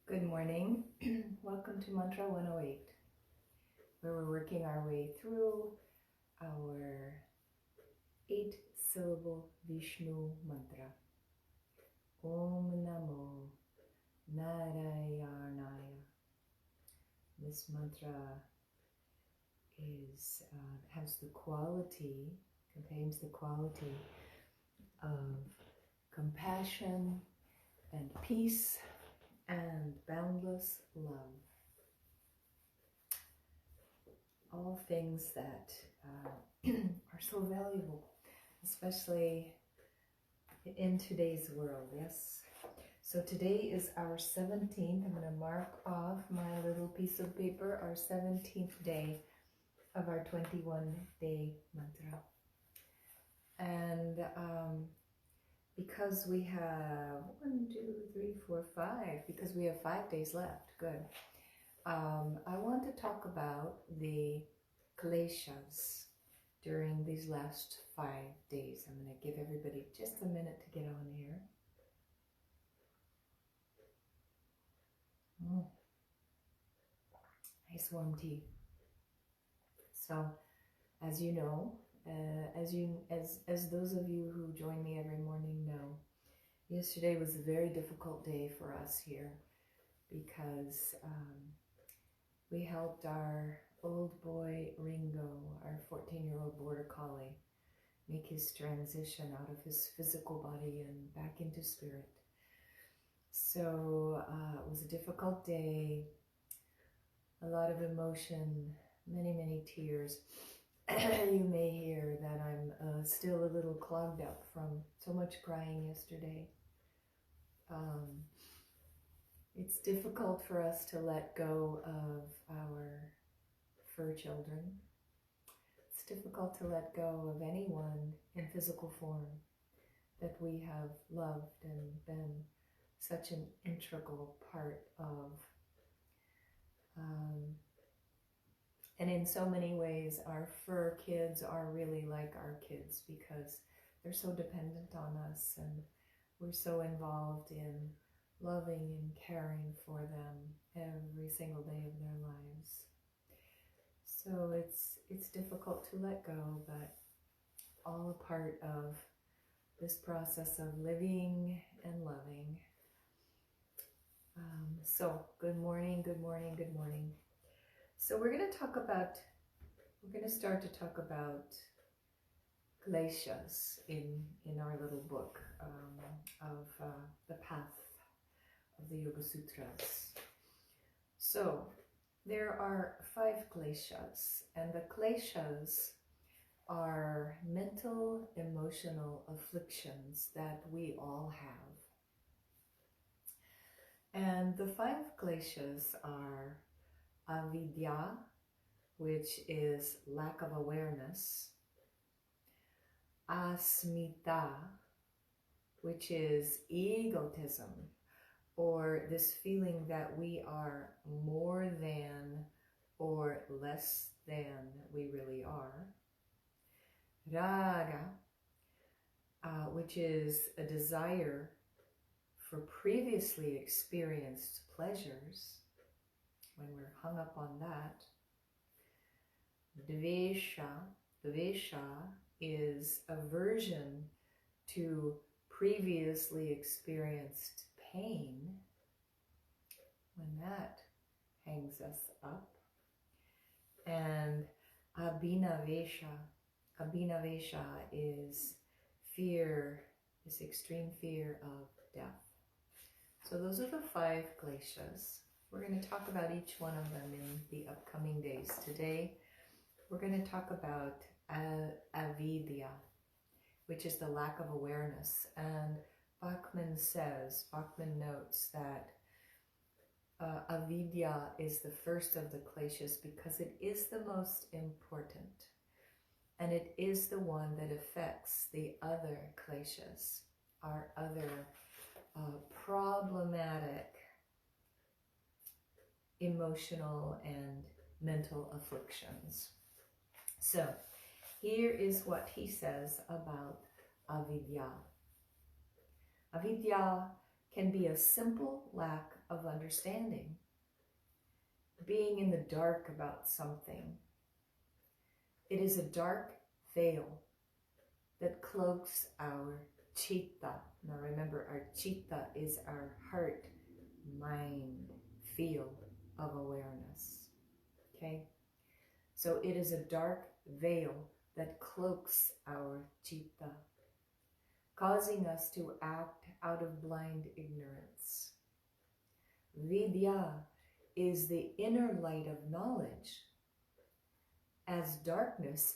Good morning. Welcome to Mantra 108, where we're working our way through our 8-syllable Viṣṇu mantra. Auṁ Namo Nārāyaṇāya. This mantra contains the quality of compassion and peace and boundless love. All things that are so valuable, especially in today's world, yes? So today is our 17th, I'm going to mark off my little piece of paper, our 17th day of our 21-day mantra. And because we have 5 days left, good. I want to talk about the kleshas during these last 5 days. I'm going to give everybody just a minute to get on here. Nice warm tea. So, as you know, as those of you who join me every morning know, yesterday was a very difficult day for us here because we helped our old boy Ringo, our 14-year-old border collie, make his transition out of his physical body and back into spirit. So it was a difficult day, a lot of emotion, many tears. You may hear that I'm still a little clogged up from so much crying yesterday. It's difficult for us to let go of our fur children. It's difficult to let go of anyone in physical form that we have loved and been such an integral part of. And in so many ways, our fur kids are really like our kids because they're so dependent on us and we're so involved in loving and caring for them every single day of their lives. So it's difficult to let go, but all a part of this process of living and loving. So good morning. So we're going to start to talk about kleshas in our little book of the path of the Yoga Sutras. So there are 5 kleshas, and the kleshas are mental, emotional afflictions that we all have. And the 5 kleshas are avidya, which is lack of awareness, asmita, which is egotism, or this feeling that we are more than or less than we really are, raga, which is a desire for previously experienced pleasures, when we're hung up on that. Dvesha is aversion to previously experienced pain, when that hangs us up. And abhinavesha is fear, this extreme fear of death. So those are the 5 kleshas. We're going to talk about each one of them in the upcoming days. Today, we're going to talk about avidya, which is the lack of awareness. And Bachman notes that avidya is the first of the kleshas because it is the most important. And it is the one that affects the other kleshas, our other problematic emotional and mental afflictions. So here is what he says about avidya. Avidya can be a simple lack of understanding, being in the dark about something. It is a dark veil that cloaks our chitta. Now remember, our chitta is our heart, mind, field of awareness. Okay? So it is a dark veil that cloaks our chitta, causing us to act out of blind ignorance. Vidya is the inner light of knowledge, as darkness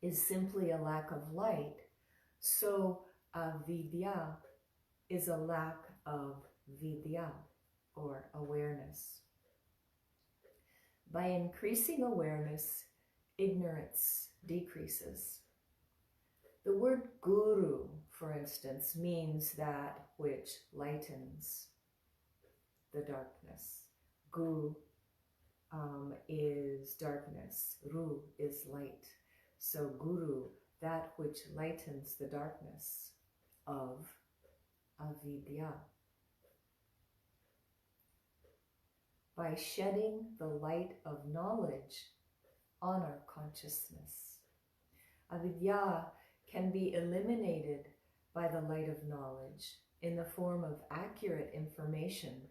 is simply a lack of light, so avidya is a lack of vidya, or awareness. By increasing awareness, ignorance decreases. The word guru, for instance, means that which lightens the darkness. Gu is darkness, ru is light. So guru, that which lightens the darkness of avidya. By shedding the light of knowledge on our consciousness. Avidya can be eliminated by the light of knowledge in the form of accurate information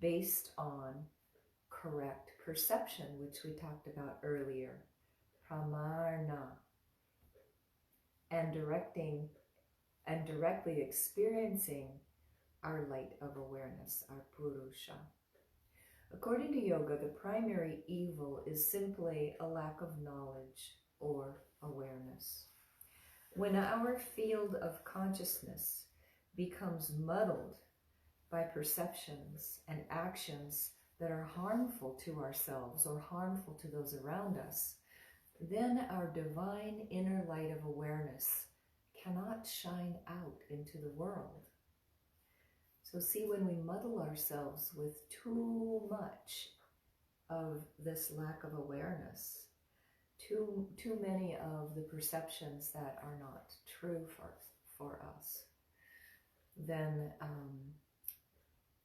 based on correct perception, which we talked about earlier, pramarna, and directly experiencing our light of awareness, our purusha. According to yoga, the primary evil is simply a lack of knowledge or awareness. When our field of consciousness becomes muddled by perceptions and actions that are harmful to ourselves or harmful to those around us, then our divine inner light of awareness cannot shine out into the world. So see, when we muddle ourselves with too much of this lack of awareness, too many of the perceptions that are not true for us, then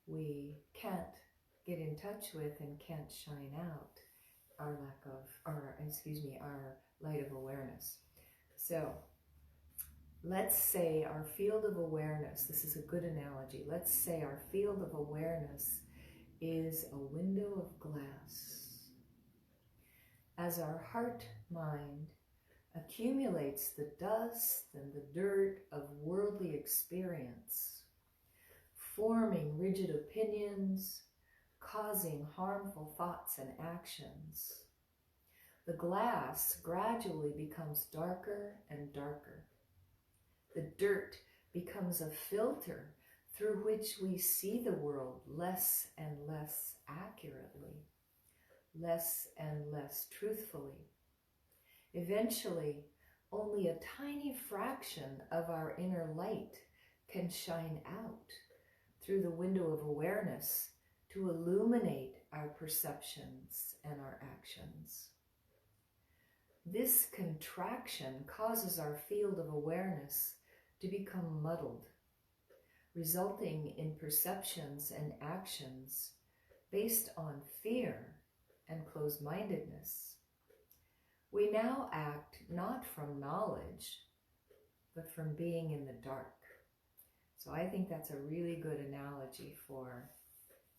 we can't get in touch with and can't shine out our our light of awareness. So let's say our field of awareness, this is a good analogy, let's say our field of awareness is a window of glass. As our heart mind accumulates the dust and the dirt of worldly experience, forming rigid opinions, causing harmful thoughts and actions, the glass gradually becomes darker and darker. The dirt becomes a filter through which we see the world less and less accurately, less and less truthfully. Eventually, only a tiny fraction of our inner light can shine out through the window of awareness to illuminate our perceptions and our actions. This contraction causes our field of awareness to become muddled, resulting in perceptions and actions based on fear and closed-mindedness. We now act not from knowledge, but from being in the dark. So I think that's a really good analogy for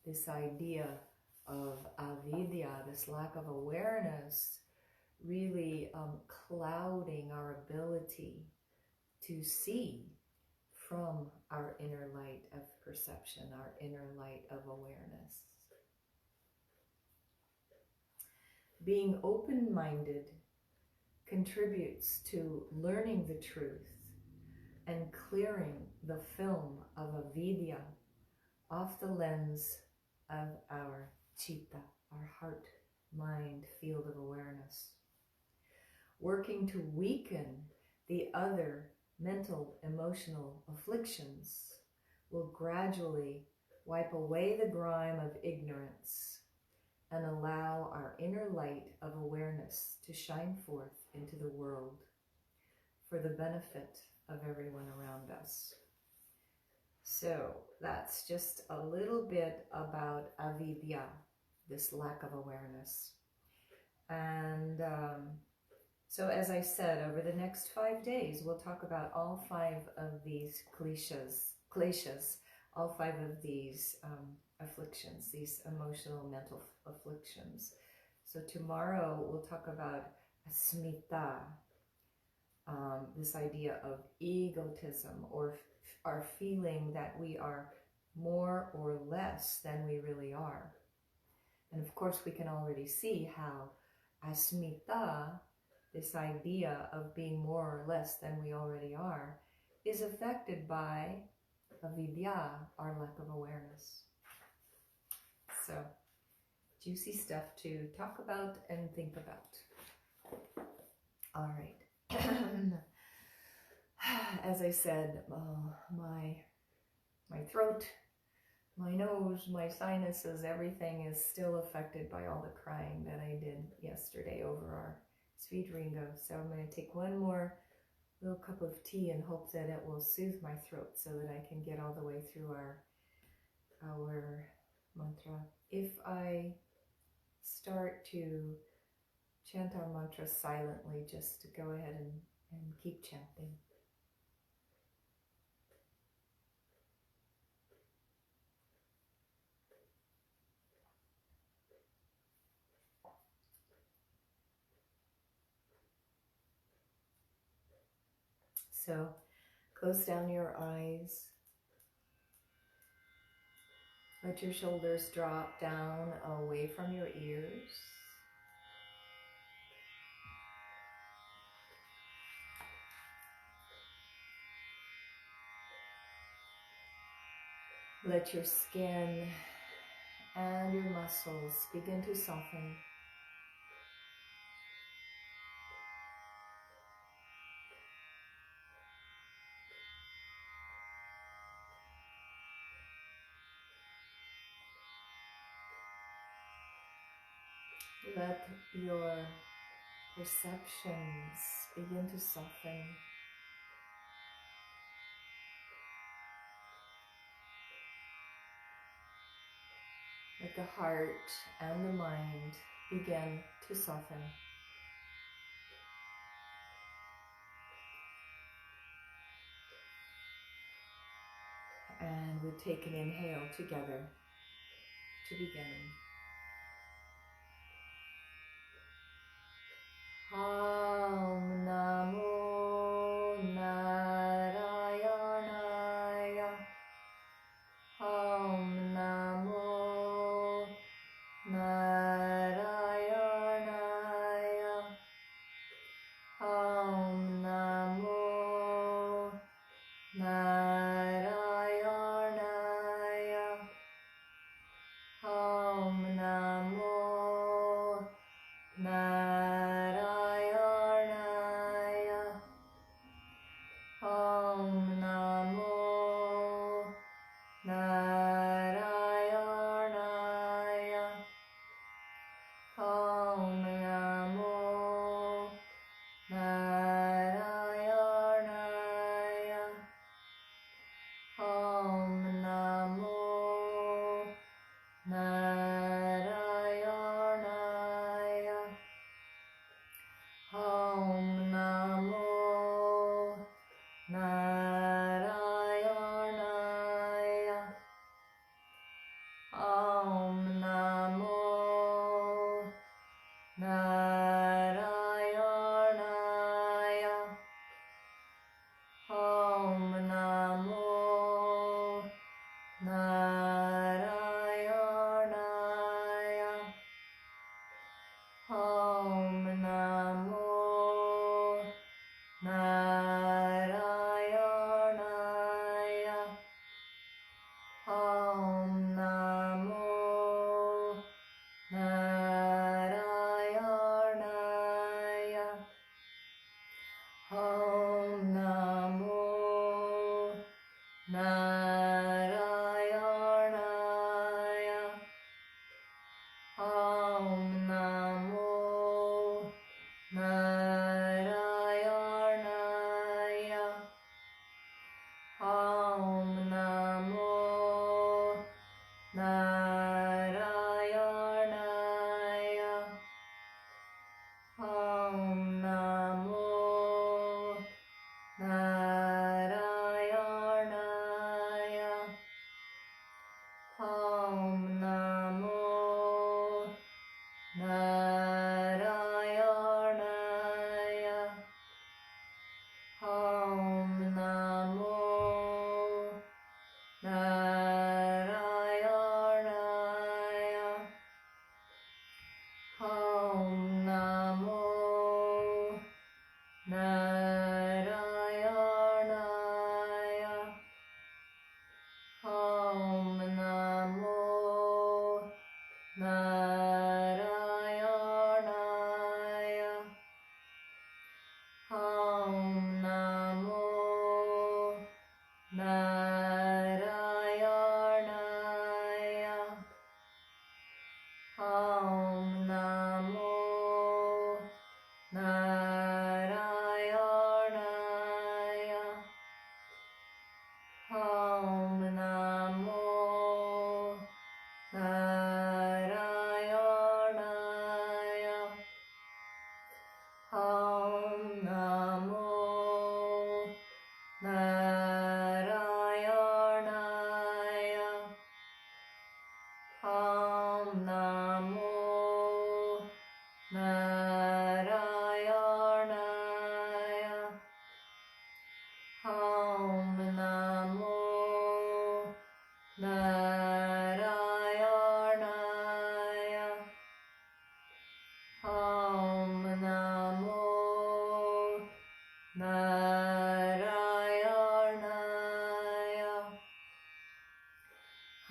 this idea of avidya, this lack of awareness, really clouding our ability to see from our inner light of perception, our inner light of awareness. Being open-minded contributes to learning the truth and clearing the film of avidya off the lens of our chitta, our heart, mind, field of awareness. Working to weaken the other mental, emotional afflictions will gradually wipe away the grime of ignorance and allow our inner light of awareness to shine forth into the world for the benefit of everyone around us. So that's just a little bit about avidya, this lack of awareness. And so as I said, over the next 5 days, we'll talk about all 5 of these kleshas, all 5 of these afflictions, these emotional, mental afflictions. So tomorrow we'll talk about asmita, this idea of egotism, or our feeling that we are more or less than we really are. And of course, we can already see how asmita, this idea of being more or less than we already are, is affected by avidya, our lack of awareness. So, juicy stuff to talk about and think about. All right. As I said, my throat, my nose, my sinuses, everything is still affected by all the crying that I did yesterday over our sweet ringo. So I'm going to take one more little cup of tea and hope that it will soothe my throat so that I can get all the way through our mantra. If I start to chant our mantra silently, just to go ahead and keep chanting. So close down your eyes. Let your shoulders drop down away from your ears. Let your skin and your muscles begin to soften. Let your perceptions begin to soften. Let the heart and the mind begin to soften. And we'll take an inhale together to begin. Auṁ Namo Nārāyaṇāya. Auṁ Namo Nārāyaṇāya. Auṁ Namo Nārāyaṇāya. Auṁ Namo Nārāyaṇāya. Auṁ Namo Nārāyaṇāya. Auṁ Namo Nārāyaṇāya. Auṁ Namo Nārāyaṇāya. Auṁ Namo Nārāyaṇāya. Auṁ Namo Nārāyaṇāya. Auṁ Namo Nārāyaṇāya. Auṁ Namo Nārāyaṇāya. Auṁ Namo Nārāyaṇāya. Auṁ Namo Nārāyaṇāya. Auṁ Namo Nārāyaṇāya. Auṁ Namo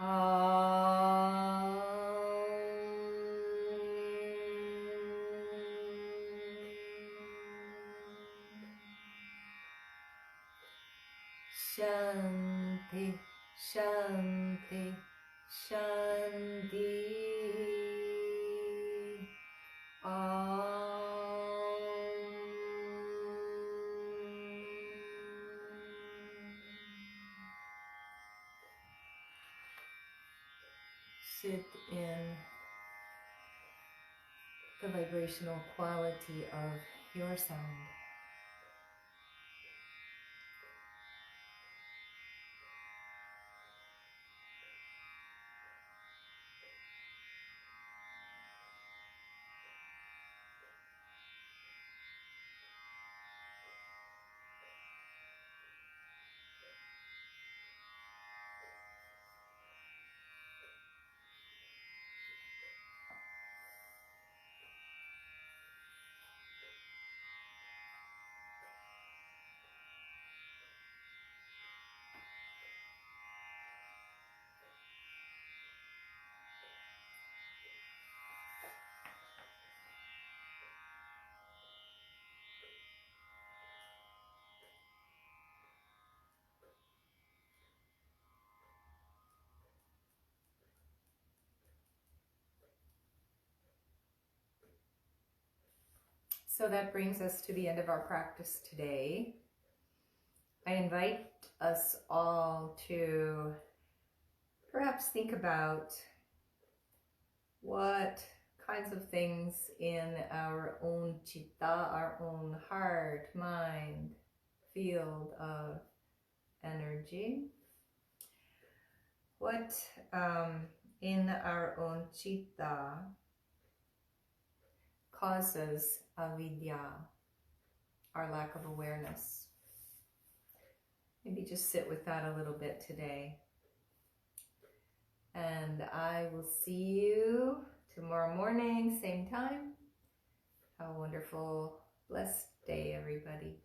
Auṁ Shanti, Shanti, Shanti. Sit in the vibrational quality of your sound. So that brings us to the end of our practice today. I invite us all to perhaps think about what kinds of things in our own citta, our own heart, mind, field of energy, what in our own citta causes avidya, our lack of awareness. Maybe just sit with that a little bit today. And I will see you tomorrow morning, same time. Have a wonderful, blessed day, everybody.